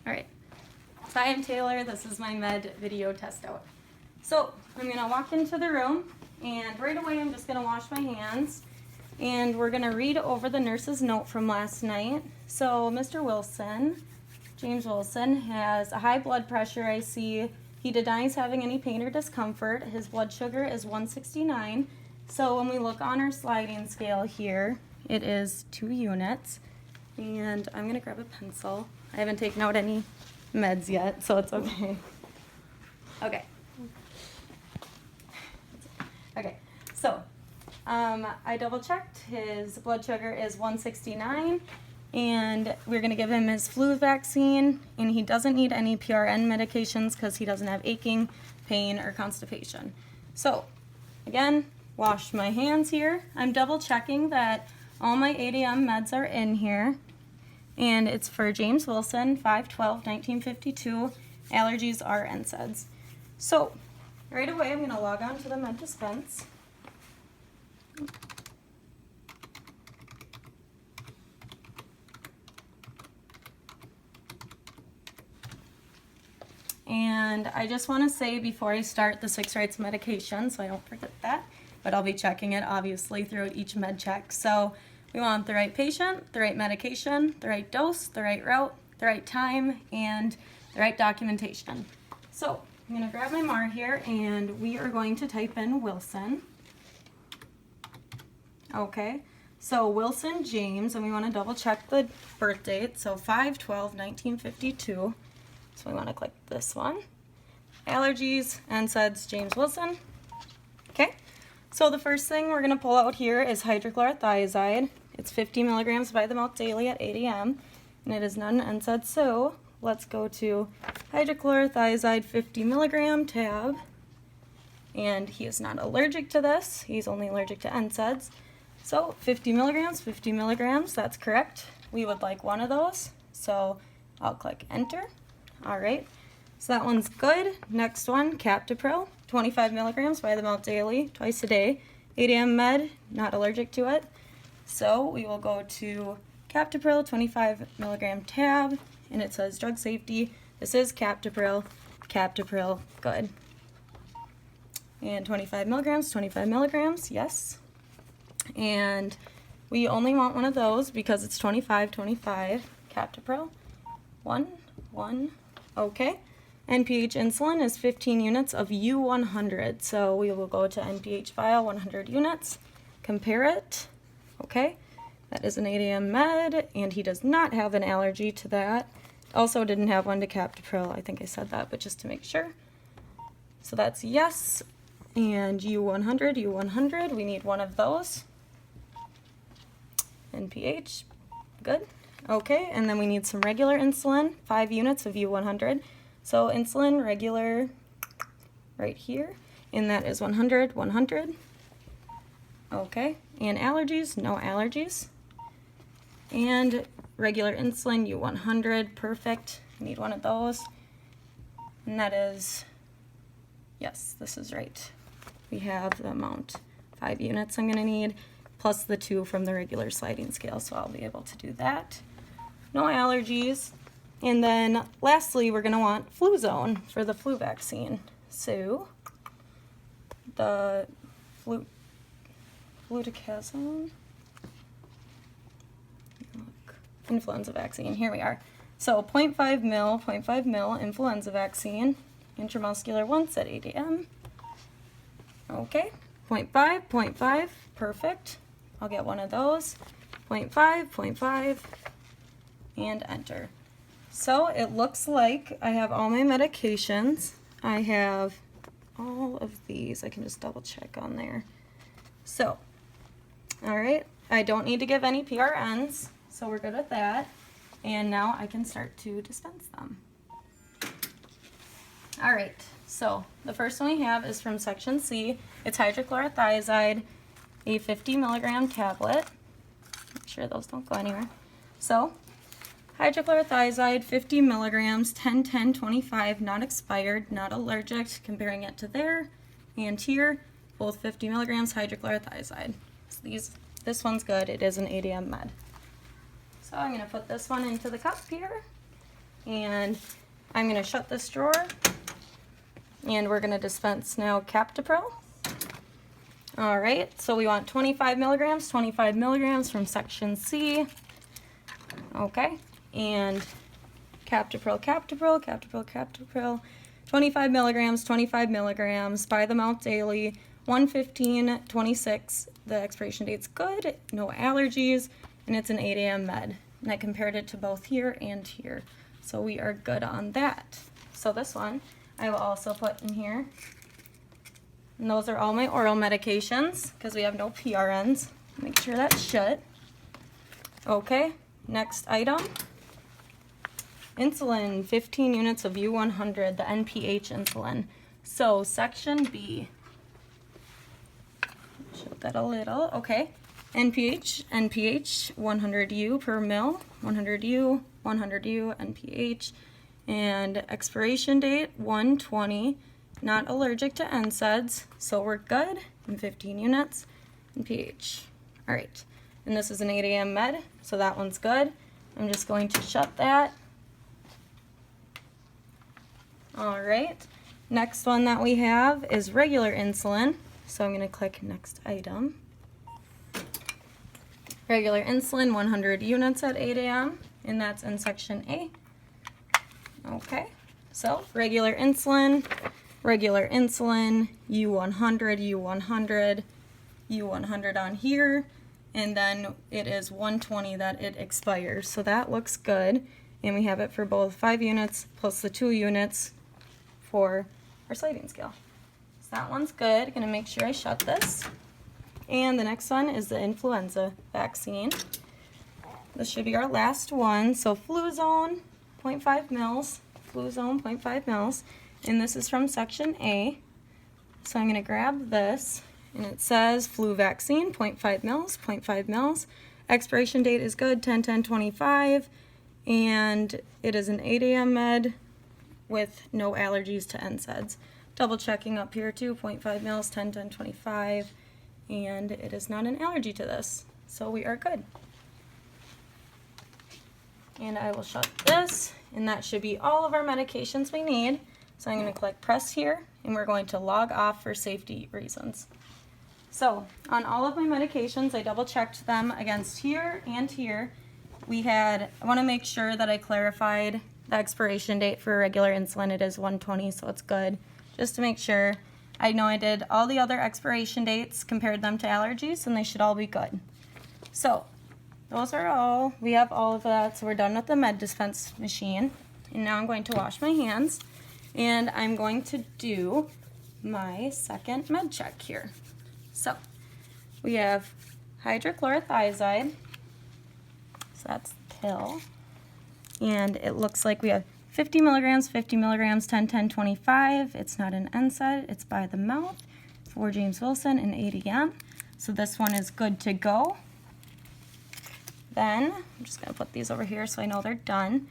All right, so I am Taylor. This is my med video test out. So I'm gonna walk into the room and right away I'm just gonna wash my hands and we're gonna read over the nurse's note from last night. So Mr. Wilson, James Wilson, has a high blood pressure. I see he denies having any pain or discomfort. His blood sugar is 169. So when we look on our sliding scale here, it is 2 units. And I'm gonna grab a pencil. I haven't taken out any meds yet, so it's okay. Okay. Okay, so I double checked. His blood sugar is 169, and we're gonna give him his flu vaccine, and he doesn't need any PRN medications because he doesn't have aching, pain, or constipation. So, again, wash my hands here. I'm double checking that all my ADM meds are in here. And it's for James Wilson, 5/12/1952. Allergies are NSAIDs. So, right away I'm going to log on to the med dispense. And I just want to say before I start the 6 rights medication, so I don't forget that, but I'll be checking it obviously throughout each med check. So we want the right patient, the right medication, the right dose, the right route, the right time, and the right documentation. So I'm going to grab my MAR here and we are going to type in Wilson. Okay, so Wilson James, and we want to double check the birth date, so 5/12/1952. So we want to click this one. Allergies, NSAIDs, James Wilson. Okay. So the first thing we're going to pull out here is hydrochlorothiazide. It's 50 milligrams by the mouth daily at 8 a.m. and it is not an NSAID. So let's go to hydrochlorothiazide 50 milligram tab. And he is not allergic to this. He's only allergic to NSAIDs. So 50 milligrams, that's correct. We would like one of those. So I'll click enter. All right. So that one's good. Next one, Captopril, 25 milligrams by the mouth daily, twice a day. 8 a.m. med, not allergic to it. So we will go to Captopril, 25 milligram tab, and it says drug safety. This is Captopril, good. And 25 milligrams, yes. And we only want one of those because it's 25, Captopril. One, okay. NPH insulin is 15 units of U100. So we will go to NPH vial, 100 units, compare it. Okay, that is an 8 a.m. med, and he does not have an allergy to that. Also didn't have one to Captopril. I think I said that, but just to make sure. So that's yes. And U100, we need one of those. NPH, good. Okay, and then we need some regular insulin, 5 units of U100. So insulin regular right here, and that is 100. Okay, and allergies, no allergies. And regular insulin, U100, perfect. I need one of those. And that is, yes, this is right. We have the amount, 5 units I'm gonna need, plus the 2 from the regular sliding scale, so I'll be able to do that. No allergies. And then lastly, we're going to want Fluzone for the flu vaccine. So the fluticasone influenza vaccine, here we are. So 0.5 mil influenza vaccine, intramuscular once at 8 a.m. Okay, 0.5, perfect. I'll get one of those. 0.5, and enter. So it looks like I have all my medications. I have all of these. I can just double check on there. So, all right, I don't need to give any PRNs, so we're good with that. And now I can start to dispense them. All right, so the first one we have is from section C. It's hydrochlorothiazide, a 50 milligram tablet. Make sure those don't go anywhere. So, hydrochlorothiazide, 50 milligrams, 10-10-25, not expired, not allergic, comparing it to there and here, both 50 milligrams hydrochlorothiazide. So this one's good, it is an 8 a.m. med. So I'm going to put this one into the cup here, And I'm going to shut this drawer, and we're going to dispense now Captopril. All right, so we want 25 milligrams from section C. Okay, and Captopril, 25 milligrams by the mouth daily, 1/15/26. The expiration date's good, no allergies, and it's an 8 a.m. med. And I compared it to both here and here. So we are good on that. So this one I will also put in here. And those are all my oral medications because we have no PRNs. Make sure that's shut. Okay, next item. Insulin, 15 units of U100, the NPH insulin. So section B. Show that a little. Okay. NPH 100U per mil, 100U, NPH, and expiration date 1/20. Not allergic to NSAIDs, so we're good. And 15 units, NPH. All right, and this is an 8 a.m. med, so that one's good. I'm just going to shut that. All right, next one that we have is regular insulin, so I'm going to click next item. Regular insulin, 100 units at 8 a.m., and that's in section A. Okay, so regular insulin, U100, U100 on here, and then it is 1/20 that it expires. So that looks good, and we have it for both 5 units plus the 2 units for our sliding scale. So that one's good. Gonna make sure I shut this. And the next one is the influenza vaccine. This should be our last one. So Fluzone, 0.5 mils, Fluzone, 0.5 mils, and this is from section A. So I'm gonna grab this, and it says flu vaccine, 0.5 mils, 0.5 mils. Expiration date is good, 10/10/25, and it is an 8 a.m. med with no allergies to NSAIDs. Double checking up here too, 0.5 mils, 10/10/25. And it is not an allergy to this, so we are good. And I will shut this, and that should be all of our medications we need. So I'm going to click press here, and we're going to log off for safety reasons. So on all of my medications, I double checked them against here and here. I want to make sure that I clarified the expiration date for regular insulin. It is 1/20, so it's good, just to make sure. I know I did all the other expiration dates, compared them to allergies, and they should all be good. So those are all. We have all of that, so we're done with the med dispense machine. And now I'm going to wash my hands, and I'm going to do my second med check here. So we have hydrochlorothiazide, so that's the pill, and it looks like we have 50 milligrams, 10/10/25. It's not an NSAID, it's by the mouth for James Wilson and 8 a.m. So this one is good to go. Then, I'm just gonna put these over here so I know they're done.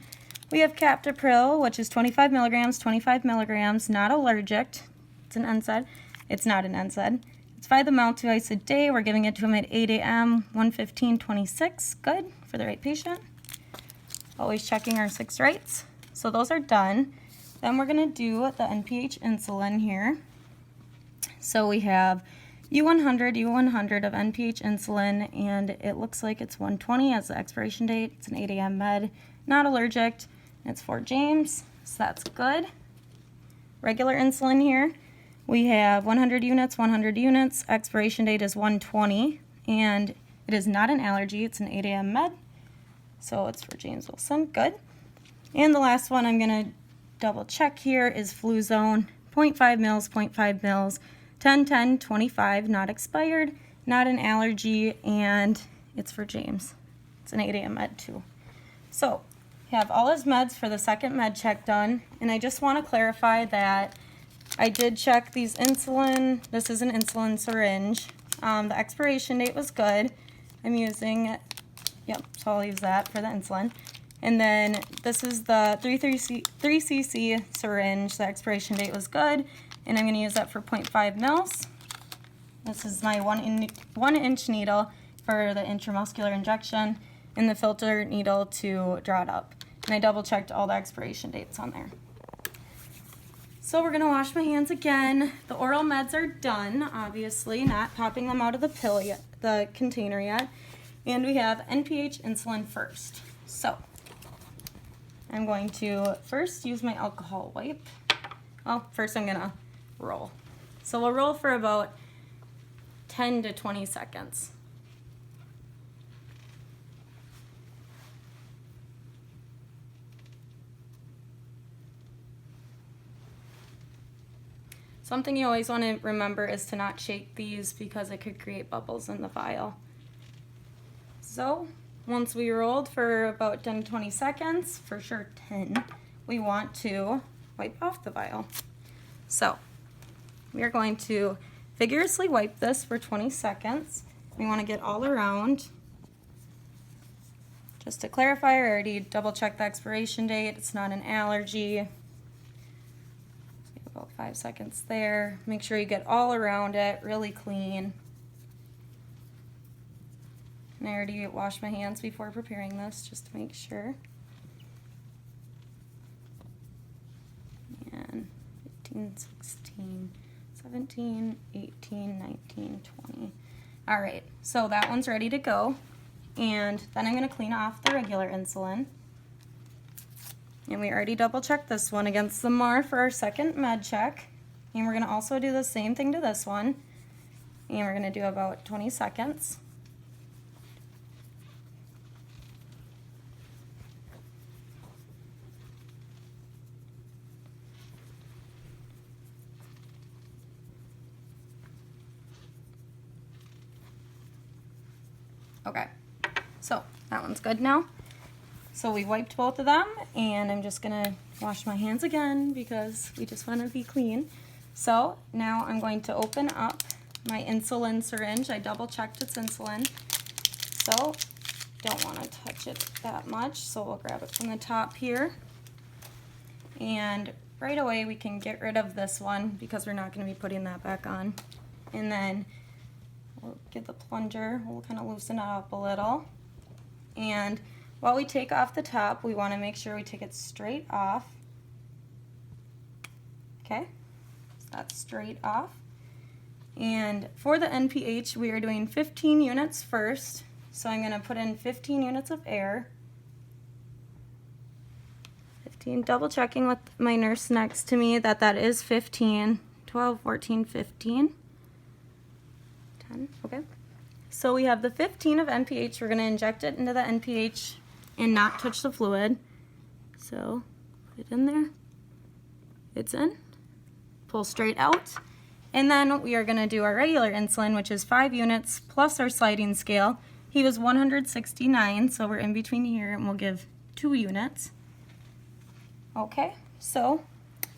We have Captopril, which is 25 milligrams, not allergic. It's an NSAID. It's not an NSAID. It's by the mouth twice a day. We're giving it to him at 8 a.m., 1/15/26. Good for the right patient. Always checking our 6 rights. So those are done. Then we're going to do the NPH insulin here. So we have U100 of NPH insulin, and it looks like it's 1/20 as the expiration date. It's an 8 a.m. med, not allergic. It's for James, so that's good. Regular insulin here. We have 100 units. Expiration date is 1/20, and it is not an allergy. It's an 8 a.m. med, so it's for James Wilson. Good. And the last one I'm going to double check here is Fluzone, 0.5 mils, 10/10/25, not expired, not an allergy, and it's for James. It's an 8 a.m. med too. So have all his meds for the second med check done, and I just want to clarify that I did check these insulin. This is an insulin syringe. The expiration date was good. I'm using, so I'll use that for the insulin. And then this is the 3 cc syringe. The expiration date was good, and I'm going to use that for 0.5 mils. This is my 1 inch needle for the intramuscular injection, and the filter needle to draw it up. And I double checked all the expiration dates on there. So we're gonna wash my hands again. The oral meds are done, obviously, not popping them out of the pill yet, the container yet. And we have NPH insulin first. So I'm going to first use my alcohol wipe. Well, first I'm gonna roll. So we'll roll for about 10 to 20 seconds. Something you always want to remember is to not shake these because it could create bubbles in the vial. So once we rolled for about 10 to 20 seconds, for sure 10, we want to wipe off the vial. So we are going to vigorously wipe this for 20 seconds. We want to get all around. Just to clarify, I already double checked the expiration date. It's not an allergy. About 5 seconds there. Make sure you get all around it, really clean. And I already washed my hands before preparing this, just to make sure. And 15, 16, 17, 18, 19, 20. All right, so that one's ready to go. And then I'm gonna clean off the regular insulin. And we already double checked this one against the MAR for our second med check. And we're gonna also do the same thing to this one. And we're gonna do about 20 seconds. Okay, so that one's good now. So we wiped both of them, and I'm just gonna wash my hands again because we just wanna be clean. So now I'm going to open up my insulin syringe. I double checked its insulin. So don't wanna touch it that much, so we'll grab it from the top here. And right away we can get rid of this one because we're not gonna be putting that back on. And then we'll get the plunger, we'll kind of loosen it up a little. And while we take off the top, we want to make sure we take it straight off. Okay, so that's straight off. And for the NPH, we are doing 15 units first. So I'm going to put in 15 units of air. 15, double checking with my nurse next to me that that is 15, 12, 14, 15. 10, okay. So we have the 15 of NPH. We're going to inject it into the NPH and not touch the fluid. So put it in there. It's in. Pull straight out. And then we are going to do our regular insulin, which is 5 units plus our sliding scale. He was 169, so we're in between here, and we'll give 2 units. Okay, so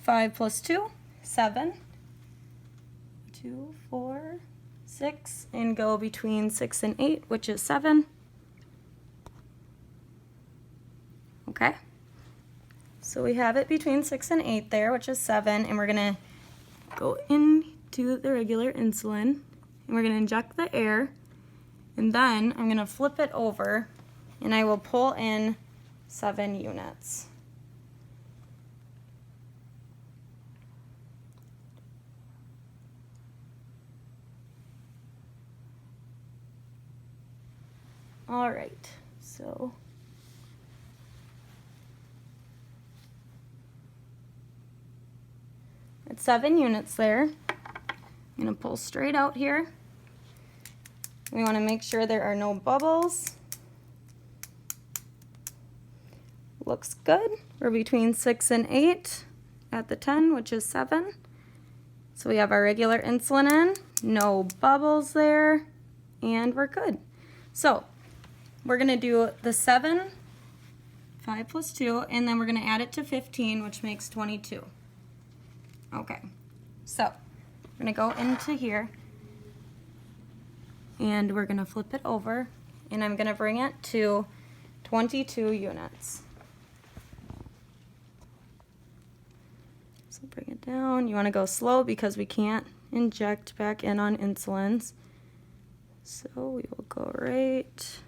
5 plus 2, 7. 2, 4, 6, and go between 6 and 8, which is 7. Okay, so we have it between 6 and 8 there, which is 7, and we're gonna go into the regular insulin, and we're gonna inject the air, and then I'm gonna flip it over, and I will pull in 7 units. All right, so it's 7 units there. I'm gonna pull straight out here. We wanna make sure there are no bubbles. Looks good. We're between 6 and 8 at the 10, which is 7. So we have our regular insulin in, no bubbles there, and we're good. So we're gonna do the 7, 5 plus 2, and then we're gonna add it to 15, which makes 22. Okay, so we're gonna go into here, and we're gonna flip it over, and I'm gonna bring it to 22 units. So bring it down. You wanna go slow because we can't inject back in on insulins. So we will go right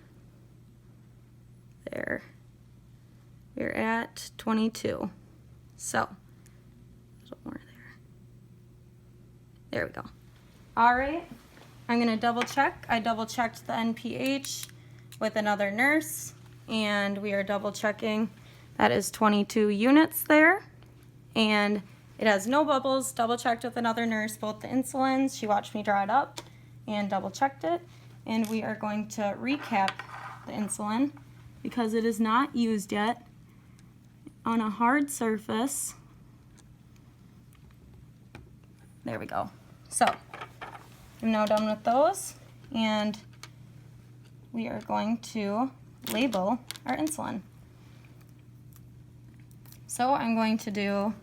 there. We we're at 22. So, a little more there. There we go. All right, I'm gonna double check. I double checked the NPH with another nurse, and we are double checking. That is 22 units there, and it has no bubbles. Double checked with another nurse, both the insulins. She watched me draw it up and double checked it. And we are going to recap the insulin because it is not used yet on a hard surface. There we go. So I'm now done with those, and we are going to label our insulin. So I'm going to do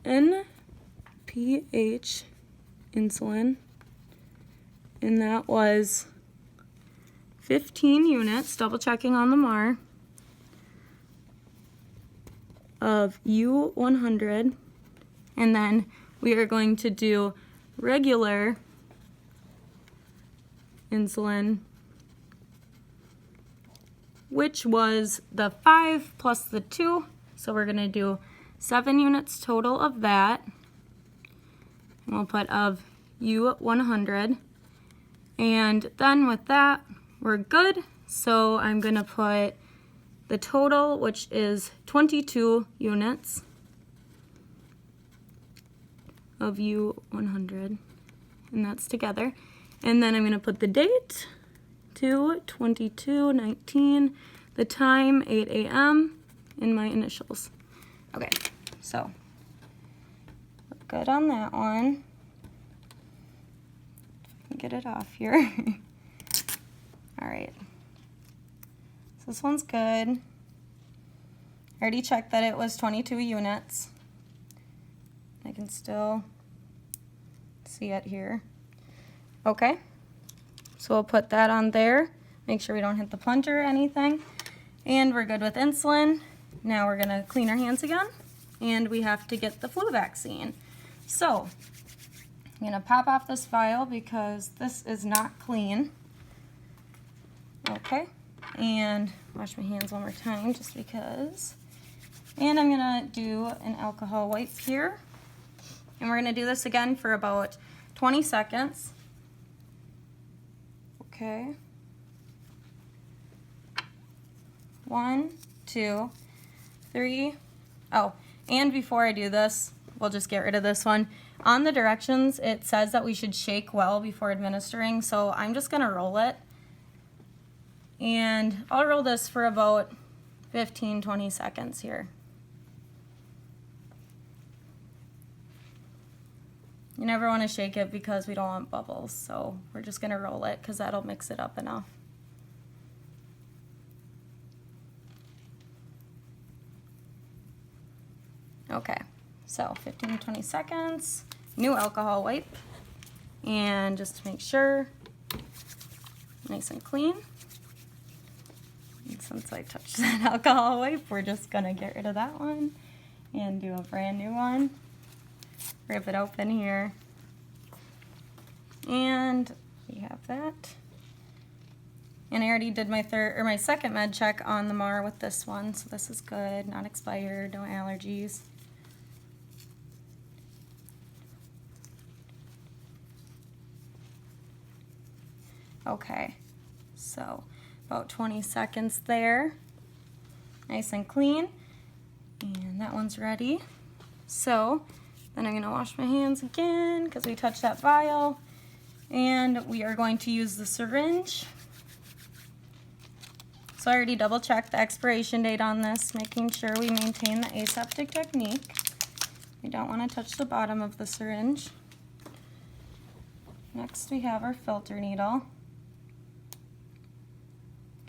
NPH insulin, and that was 15 units, double checking on the MAR, of U100, and then we are going to do regular insulin, which was the 5 plus the 2, so we're going to do 7 units total of that, and we'll put of U100, and then with that we're good. So I'm going to put the total, which is 22 units of U100, and that's together, and then I'm going to put the date to 22/19, the time 8 a.m. and my initials. Okay, so we're good on that one. Get it off here. All right, so this one's good. I already checked that it was 22 units. I can still see it here. Okay, so we'll put that on there. Make sure we don't hit the plunger or anything. And we're good with insulin. Now we're gonna clean our hands again, and we have to get the flu vaccine. So I'm gonna pop off this vial because this is not clean. Okay, and wash my hands one more time just because. And I'm gonna do an alcohol wipe here. And we're gonna do this again for about 20 seconds. Okay. 1, 2, 3. Oh, and before I do this, we'll just get rid of this one. On the directions, it says that we should shake well before administering, so I'm just gonna roll it. And I'll roll this for about 15-20 seconds here. You never want to shake it because we don't want bubbles, so we're just gonna roll it because that'll mix it up enough. Okay, so 15-20 seconds, new alcohol wipe, and just to make sure, nice and clean. And since I touched that alcohol wipe, we're just gonna get rid of that one and do a brand new one. Rip it open here, and we have that. And I already did my second med check on the MAR with this one, so this is good, not expired, no allergies. Okay, so about 20 seconds there, nice and clean, and that one's ready. So then I'm gonna wash my hands again because we touched that vial, and we are going to use the syringe. So I already double checked the expiration date on this, making sure we maintain the aseptic technique. We don't want to touch the bottom of the syringe. Next we have our filter needle.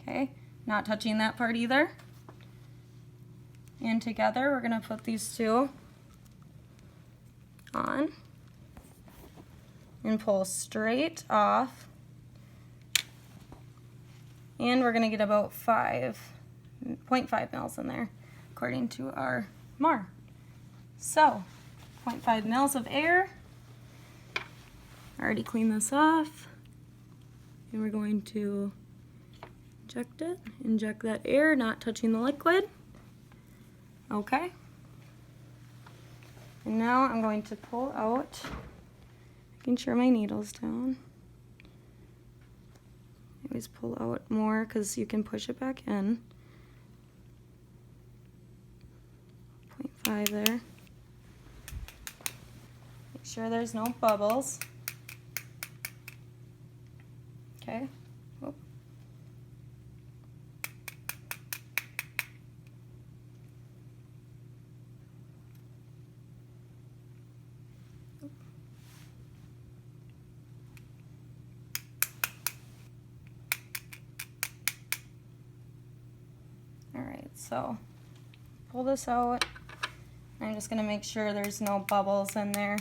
Okay, not touching that part either. And together we're gonna put these two on and pull straight off. And we're gonna get about 0.5 mils in there, according to our MAR. So, 0.5 mils of air. I already cleaned this off. And we're going to Inject it, inject that air, not touching the liquid. Okay. And now I'm going to pull out, making sure my needle's down. Always pull out more because you can push it back in. 0.5 there. Make sure there's no bubbles. Okay. Whoop. Alright, so pull this out. I'm just going to make sure there's no bubbles in there.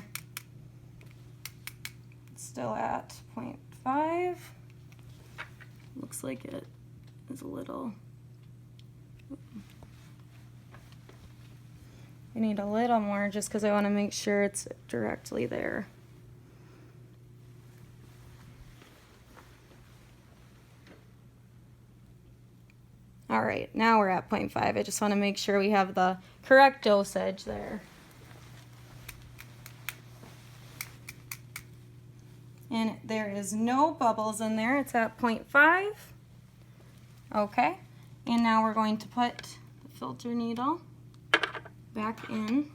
It's still at 0.5. Looks like it is a little. I need a little more just because I want to make sure it's directly there. All right, now we're at 0.5. I just want to make sure we have the correct dosage there. And there is no bubbles in there. It's at 0.5. Okay, and now we're going to put the filter needle back in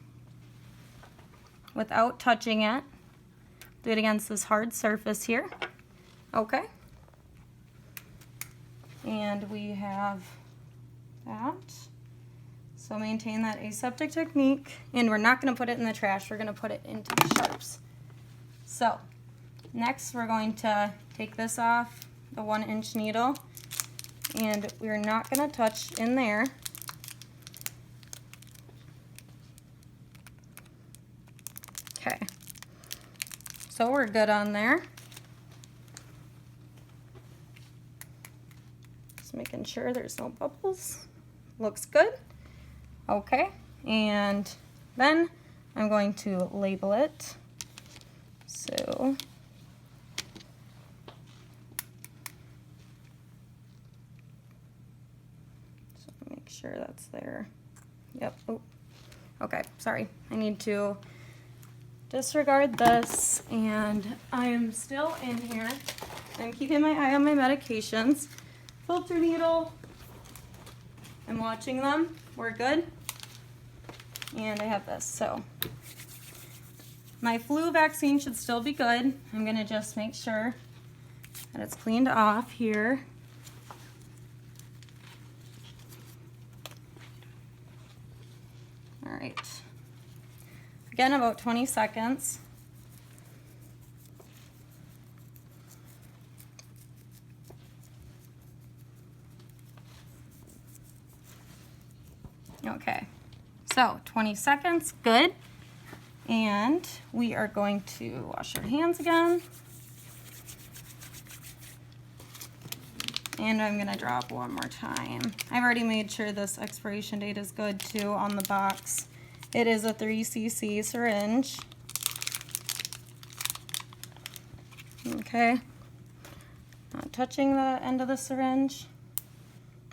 without touching it. Do it against this hard surface here. Okay. And we have that. So maintain that aseptic technique. And we're not going to put it in the trash. We're going to put it into the sharps. So next we're going to take this off the 1-inch needle. And we're not going to touch in there. Okay. So we're good on there. Just making sure there's no bubbles. Looks good. Okay, and then I'm going to label it. So make sure that's there. Yep. Oh. Okay, sorry. I need to disregard this, and I am still in here. I'm keeping my eye on my medications. Filter needle. I'm watching them. We're good. And I have this. So my flu vaccine should still be good. I'm going to just make sure that it's cleaned off here. All right. Again, about 20 seconds. Okay, so 20 seconds, good. And we are going to wash our hands again. And I'm gonna drop one more time. I've already made sure this expiration date is good too on the box. It is a 3 cc syringe. Okay, not touching the end of the syringe.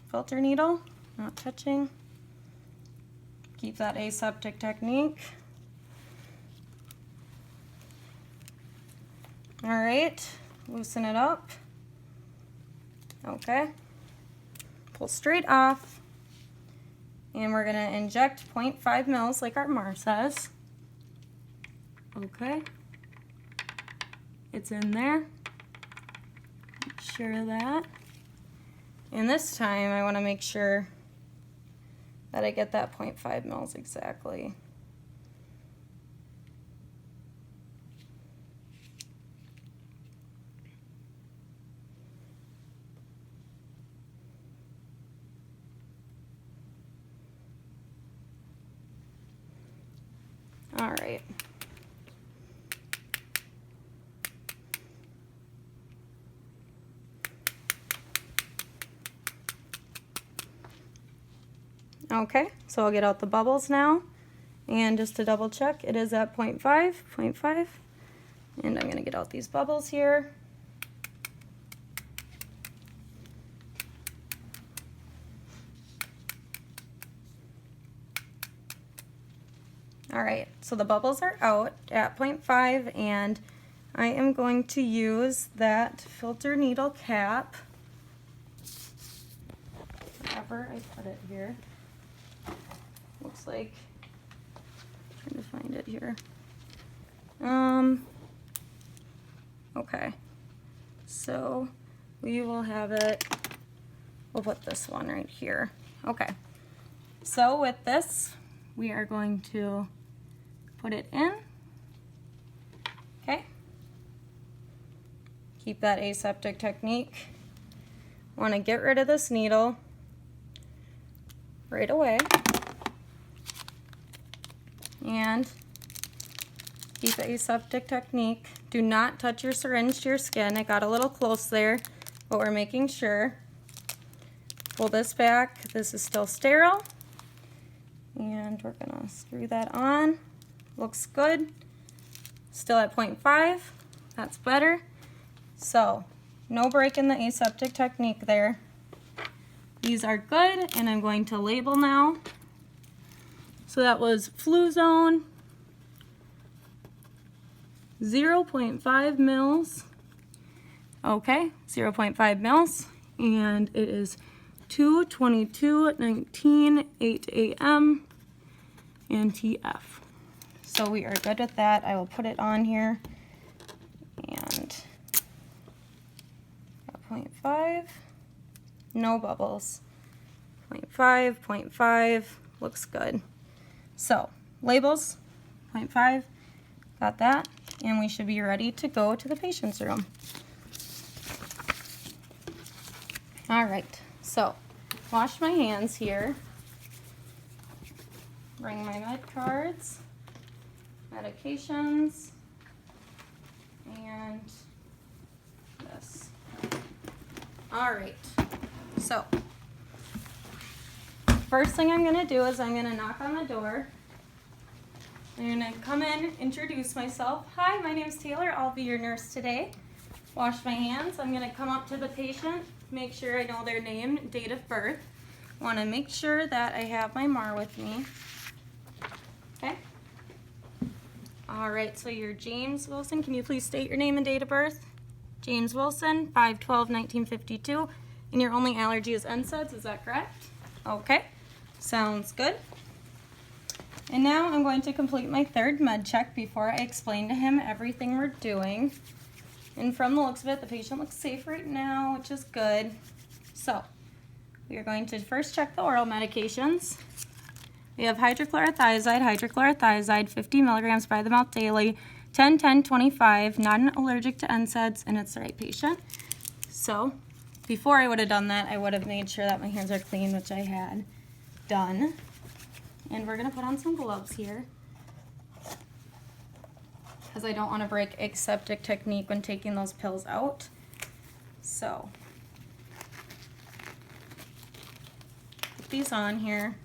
Filter needle, not touching. Keep that aseptic technique. All right, loosen it up. Okay, pull straight off. And we're gonna inject 0.5 mils like our MAR says. Okay, it's in there. Make sure of that. And this time I wanna make sure that I get that 0.5 mils exactly. All right. Okay, so I'll get out the bubbles now, and just to double check, it is at 0.5, and I'm gonna get out these bubbles here. All right, so the bubbles are out at 0.5, and I am going to use that filter needle cap, wherever I put it here. Looks like, trying to find it here. Okay, so we will have it, we'll put this one right here. Okay, so with this, we are going to put it in. Okay, keep that aseptic technique. Want to get rid of this needle right away, and keep the aseptic technique. Do not touch your syringe to your skin. It got a little close there, but we're making sure. Pull this back. This is still sterile. And we're gonna screw that on. Looks good. Still at 0.5. That's better. So, no break in the aseptic technique there. These are good, and I'm going to label now. So that was Fluzone, 0.5 mils. Okay, 0.5 mils, and it is 2/22/19, 8 a.m. and TF. So we are good with that. I will put it on here, and 0.5, no bubbles. 0.5, 0.5, looks good. So labels, 0.5, got that, and we should be ready to go to the patient's room. All right, so wash my hands here. Bring my med cards, medications, and this. All right, so first thing I'm gonna do is I'm gonna knock on the door. I'm gonna come in, introduce myself. Hi, my name is Taylor. I'll be your nurse today. Wash my hands. I'm gonna come up to the patient, make sure I know their name, date of birth. Wanna make sure that I have my MAR with me. Okay. All right, so you're James Wilson. Can you please state your name and date of birth? James Wilson, 5/12/1952, and your only allergy is NSAIDs, is that correct? Okay, sounds good. And now I'm going to complete my third med check before I explain to him everything we're doing. And from the looks of it, the patient looks safe right now, which is good. So, we are going to first check the oral medications. We have hydrochlorothiazide, 50 milligrams by the mouth daily, 10/10/25, not allergic to NSAIDs, and it's the right patient. So, before I would have done that, I would have made sure that my hands are clean, which I had done. And we're gonna put on some gloves here, because I don't want to break aseptic technique when taking those pills out. So, put these on here.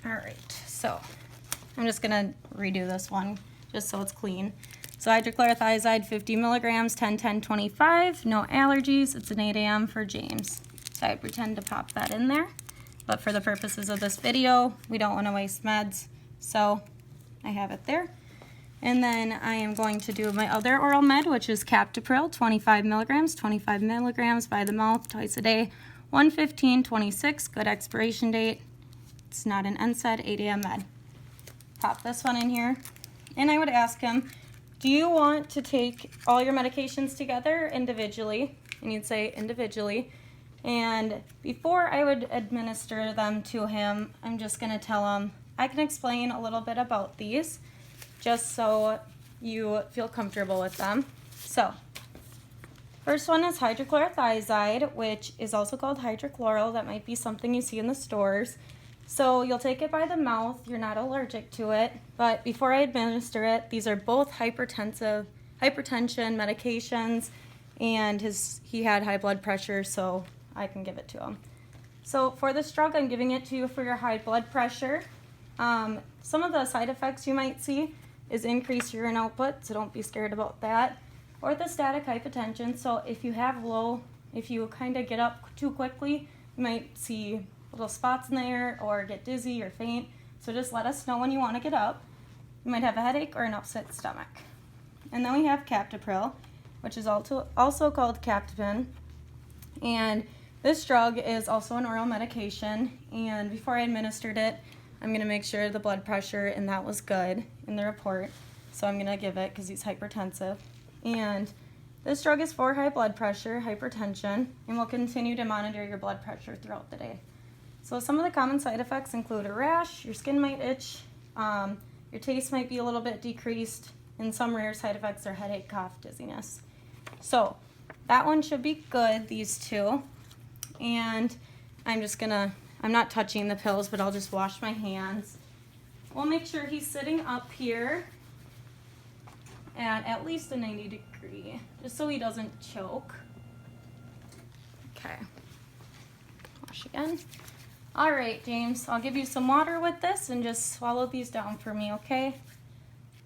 All right, so I'm just gonna redo this one just so it's clean. So hydrochlorothiazide, 50 milligrams, 10/10/25, no allergies. It's an 8 a.m. for James. So I pretend to pop that in there, but for the purposes of this video, we don't want to waste meds, so I have it there. And then I am going to do my other oral med, which is Captopril, 25 milligrams by the mouth twice a day, 1/15/26, good expiration date. It's not an NSAID, 8 a.m. med. Pop this one in here, and I would ask him, do you want to take all your medications together individually? And you'd say individually. And before I would administer them to him, I'm just gonna tell him, I can explain a little bit about these just so you feel comfortable with them. So, first one is hydrochlorothiazide, which is also called hydrochloral. That might be something you see in the stores. So you'll take it by the mouth, you're not allergic to it, but before I administer it, these are both hypertension medications, and he had high blood pressure, so I can give it to him. So for this drug, I'm giving it to you for your high blood pressure. Some of the side effects you might see is increased urine output, so don't be scared about that. Orthostatic hypotension, so if you have if you kind of get up too quickly, you might see little spots in there or get dizzy or faint. So just let us know when you want to get up. You might have a headache or an upset stomach. And then we have Captopril, which is also called Captopril. And this drug is also an oral medication. And before I administered it, I'm going to make sure the blood pressure and that was good in the report. So I'm going to give it because he's hypertensive. And this drug is for high blood pressure, hypertension, and will continue to monitor your blood pressure throughout the day. So some of the common side effects include a rash, your skin might itch, your taste might be a little bit decreased, and some rare side effects are headache, cough, dizziness. So that one should be good, these two. And I'm not touching the pills, but I'll just wash my hands. We'll make sure he's sitting up here at least a 90 degree, just so he doesn't choke. Okay, wash again. All right, James, I'll give you some water with this and just swallow these down for me, okay?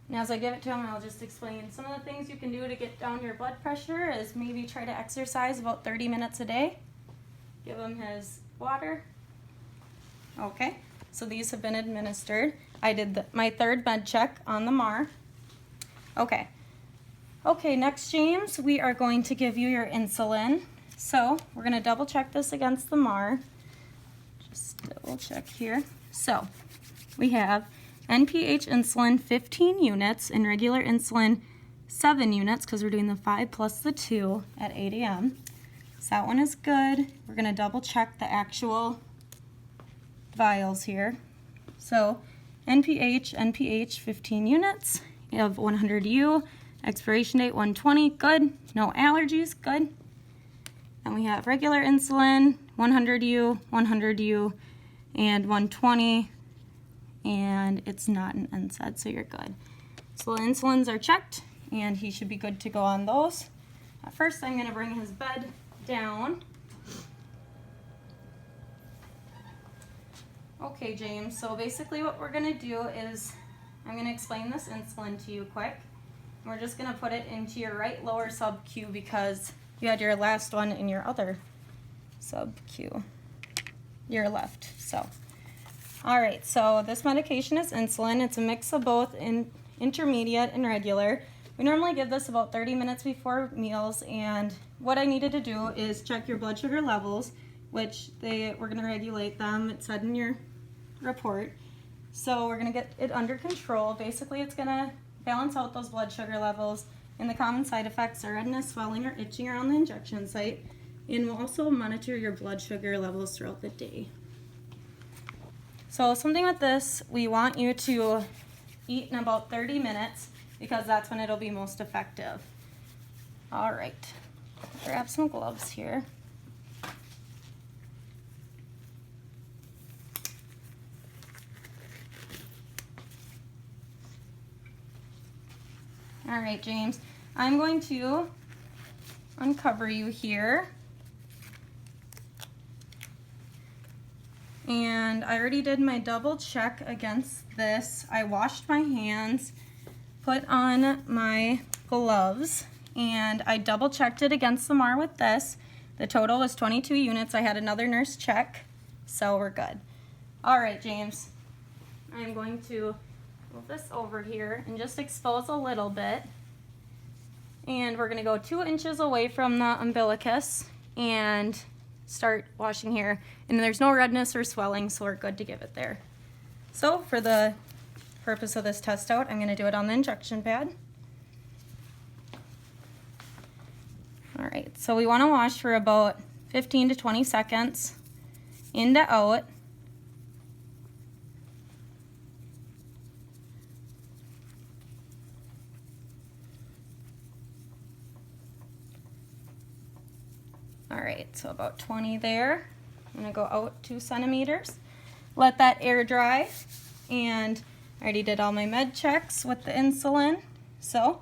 And as I give it to him, I'll just explain some of the things you can do to get down your blood pressure is maybe try to exercise about 30 minutes a day. Give him his water. Okay, so these have been administered. I did my third med check on the MAR. Okay, next, James, we are going to give you your insulin. So we're going to double check this against the MAR. Just double check here. So we have NPH insulin 15 units and regular insulin 7 units because we're doing the 5 plus the 2 at 8 a.m. So that one is good. We're going to double check the actual vials here. So NPH 15 units. You have 100U, expiration date 120, good. No allergies, good. And we have regular insulin, 100U, and 120, and it's not an NSAID, so you're good. So the insulins are checked, and he should be good to go on those. First, I'm going to bring his bed down. Okay, James, so basically what we're going to do is I'm going to explain this insulin to you quick. We're just going to put it into your right lower sub-Q because you had your last one in your other sub-Q, your left. So, all right, so this medication is insulin. It's a mix of both intermediate and regular. We normally give this about 30 minutes before meals, and what I needed to do is check your blood sugar levels, which we're going to regulate them. It said in your report. So we're going to get it under control. Basically, it's going to balance out those blood sugar levels, and the common side effects are redness, swelling, or itching around the injection site, and we'll also monitor your blood sugar levels throughout the day. So something with this, we want you to eat in about 30 minutes because that's when it'll be most effective. All right, grab some gloves here. All right, James, I'm going to uncover you here. And I already did my double check against this. I washed my hands, put on my gloves, and I double checked it against the MAR with this. The total was 22 units. I had another nurse check, so we're good. All right, James, I'm going to move this over here and just expose a little bit. And we're going to go 2 inches away from the umbilicus and start washing here. And there's no redness or swelling, so we're good to give it there. So for the purpose of this test out, I'm going to do it on the injection pad. All right, so we want to wash for about 15 to 20 seconds, in to out. All right, so about 20 there. I'm gonna go out 2 centimeters. Let that air dry, and I already did all my med checks with the insulin. So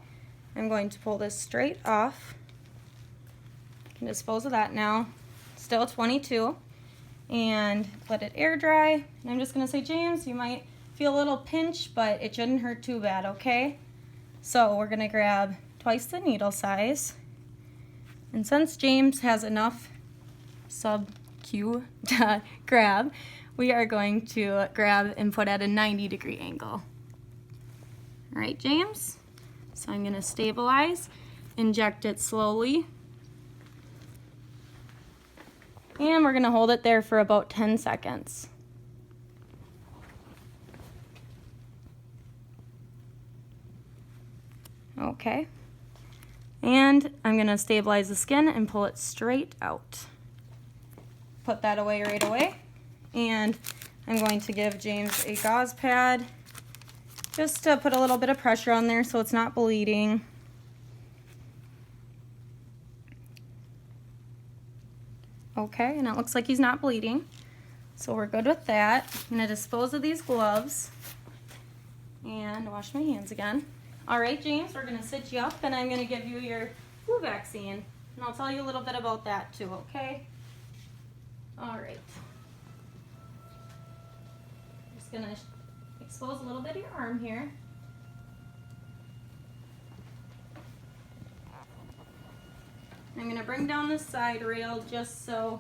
I'm going to pull this straight off. I can dispose of that now. Still 22, and let it air dry. And I'm just gonna say, James, you might feel a little pinch, but it shouldn't hurt too bad, okay? So we're gonna grab twice the needle size. And since James has enough sub cue to grab, we are going to grab and put at a 90-degree angle. All right, James? So I'm going to stabilize, inject it slowly, and we're going to hold it there for about 10 seconds. Okay. And I'm going to stabilize the skin and pull it straight out. Put that away right away. And I'm going to give James a gauze pad just to put a little bit of pressure on there so it's not bleeding. Okay, and it looks like he's not bleeding. So we're good with that. I'm going to dispose of these gloves and wash my hands again. All right, James, we're going to sit you up and I'm going to give you your flu vaccine. And I'll tell you a little bit about that too, okay? All right. Just going to expose a little bit of your arm here. I'm going to bring down the side rail just so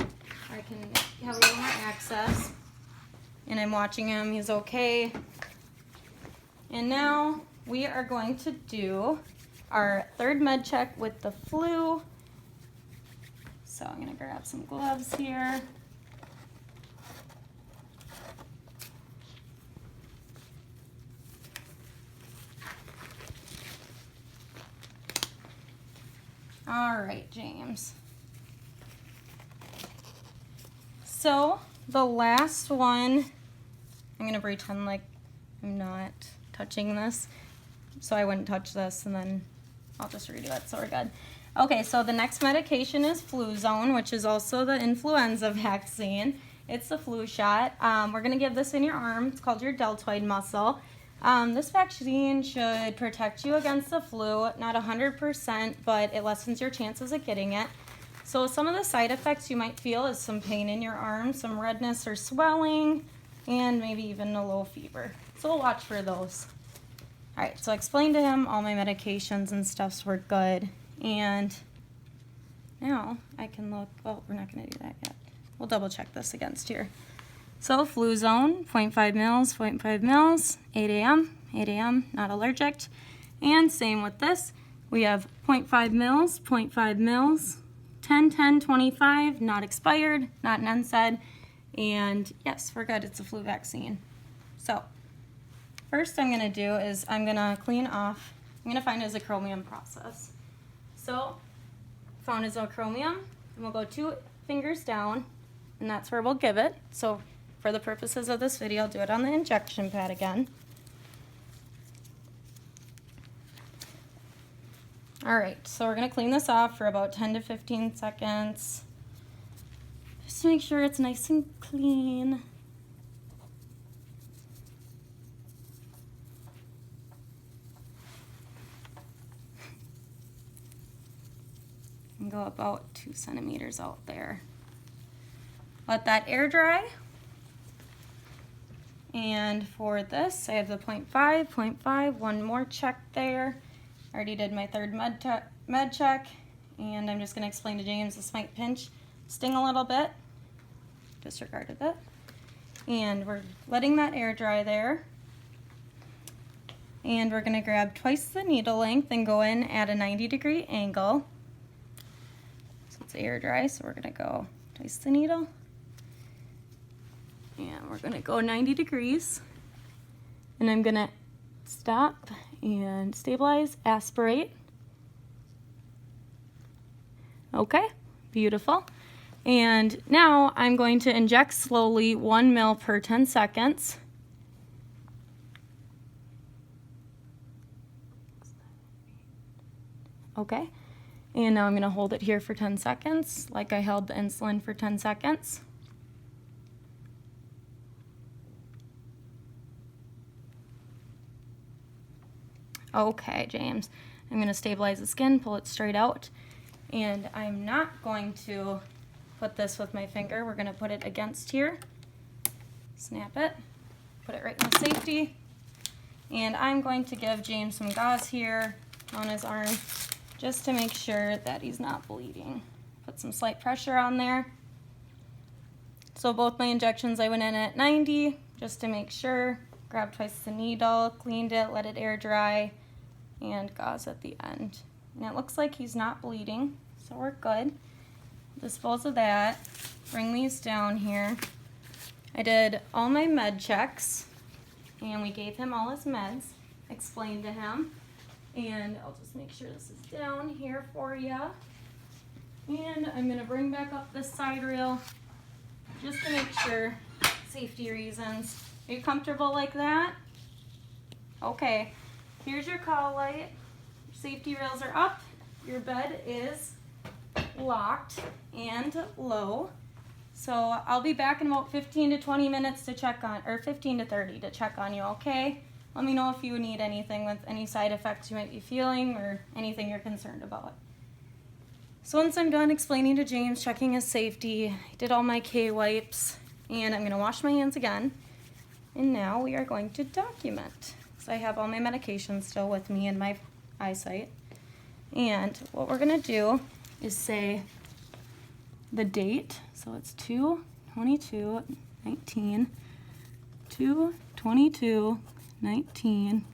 I can have a little more access. And I'm watching him, he's okay. And now we are going to do our third med check with the flu. So I'm going to grab some gloves here. All right, James. So the last one, I'm going to pretend like I'm not touching this. So I wouldn't touch this and then I'll just redo it so we're good. Okay, so the next medication is Fluzone, which is also the influenza vaccine. It's the flu shot. We're going to give this in your arm. It's called your deltoid muscle. This vaccine should protect you against the flu, not 100%, but it lessens your chances of getting it. So some of the side effects you might feel is some pain in your arm, some redness or swelling, and maybe even a low fever. So we'll watch for those. All right, so I explained to him all my medications and stuffs were good. And now I can look, oh, we're not gonna do that yet. We'll double check this against here. So Fluzone, 0.5 mils, 0.5 mils, 8 a.m., not allergic. And same with this, we have 0.5 mils, 0.5 mils, 10, 10, 25, not expired, not an NSAID. And yes, we're good, it's a flu vaccine. So first I'm gonna do is I'm gonna clean off, I'm gonna find his acromion process. So, found his acromion, and we'll go 2 fingers down, and that's where we'll give it. So, for the purposes of this video, I'll do it on the injection pad again. All right, so we're gonna clean this off for about 10 to 15 seconds. Just to make sure it's nice and clean. And go about 2 centimeters out there. Let that air dry. And for this, I have the 0.5, 0.5, one more check there. I already did my third med check, and I'm just gonna explain to James this might pinch, sting a little bit. Disregarded it. And we're letting that air dry there. And we're gonna grab twice the needle length and go in at a 90-degree angle. It's air dry, so we're gonna go twice the needle. And we're gonna go 90 degrees. And I'm gonna stop and stabilize, aspirate. Okay, beautiful. And now I'm going to inject slowly 1 ml per 10 seconds. Okay. And now I'm going to hold it here for 10 seconds, like I held the insulin for 10 seconds. Okay, James. I'm going to stabilize the skin, pull it straight out. And I'm not going to put this with my finger. We're going to put it against here. Snap it. Put it right in the safety. And I'm going to give James some gauze here on his arm, just to make sure that he's not bleeding. Put some slight pressure on there. So both my injections I went in at 90 just to make sure. Grabbed twice the needle, cleaned it, let it air dry, and gauze at the end. And it looks like he's not bleeding, so we're good. Dispose of that. Bring these down here. I did all my med checks, and we gave him all his meds, explained to him. And I'll just make sure this is down here for you. And I'm gonna bring back up this side rail just to make sure, safety reasons. Are you comfortable like that? Okay, here's your call light. Safety rails are up. Your bed is locked and low. So I'll be back in about 15 to 20 minutes to check on, or 15 to 30 to check on you, okay? Let me know if you need anything with any side effects you might be feeling or anything you're concerned about. So once I'm done explaining to James, checking his safety, I did all my K-wipes, and I'm gonna wash my hands again. And now we are going to document. So I have all my medications still with me in my eyesight. And what we're gonna do is say the date. So it's 2/22/19, 2/22/19, 2/22/19,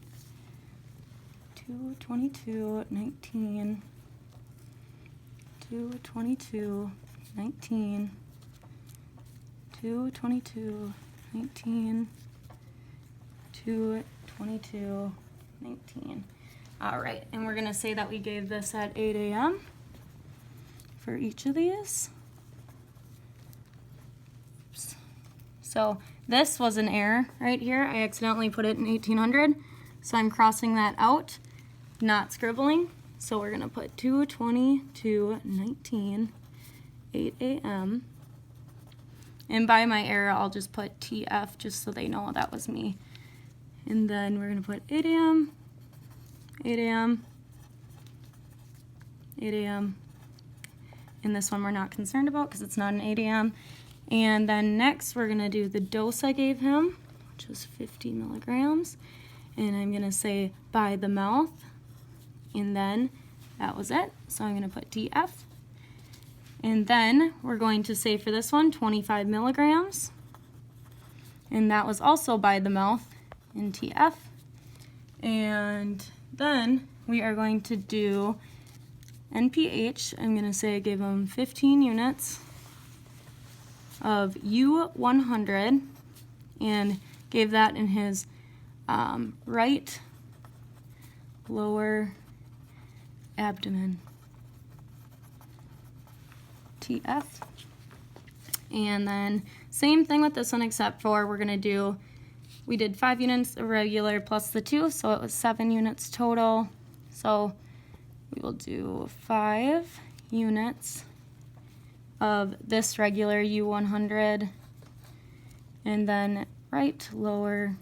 2/22/19, 2/22/19, 2/22/19. All right, and we're gonna say that we gave this at 8 a.m. for each of these. Oops. So this was an error right here. I accidentally put it in 1800, so I'm crossing that out, not scribbling. So we're gonna put 2/22/19, 8 a.m. And by my error, I'll just put TF just so they know that was me. And then we're gonna put 8 a.m., 8 a.m., 8 a.m. And this one we're not concerned about because it's not an 8 a.m. And then next we're gonna do the dose I gave him, which was 50 milligrams. And I'm gonna say by the mouth, and then that was it. So I'm gonna put TF. And then we're going to say for this one, 25 milligrams. And that was also by the mouth in TF. And then we are going to do NPH. I'm gonna say I gave him 15 units of U100 and gave that in his right lower abdomen. TF. And then same thing with this one except for we're gonna do, we did 5 units of regular plus the 2, so it was 7 units total. So we will do 5 units of this regular U100 and then right lower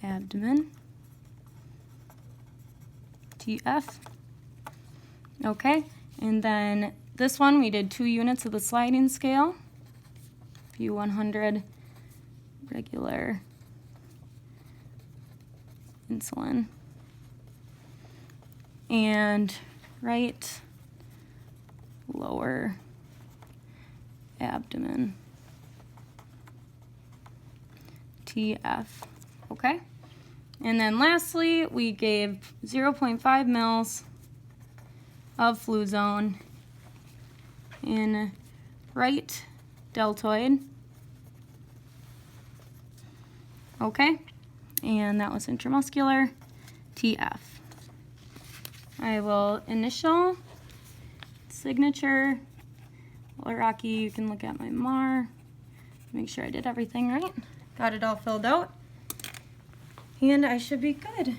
abdomen. TF. Okay, and then this one we did 2 units of the sliding scale. U100 regular insulin. And right lower abdomen. TF. Okay? And then lastly, we gave 0.5 mils of Fluzone in right deltoid. Okay? And that was intramuscular. TF. I will initial, signature. Well, Rocky, you can look at my MAR. Make sure I did everything right. Got it all filled out. And I should be good.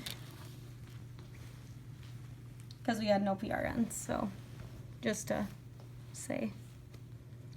Because we had no PRNs, so just to say.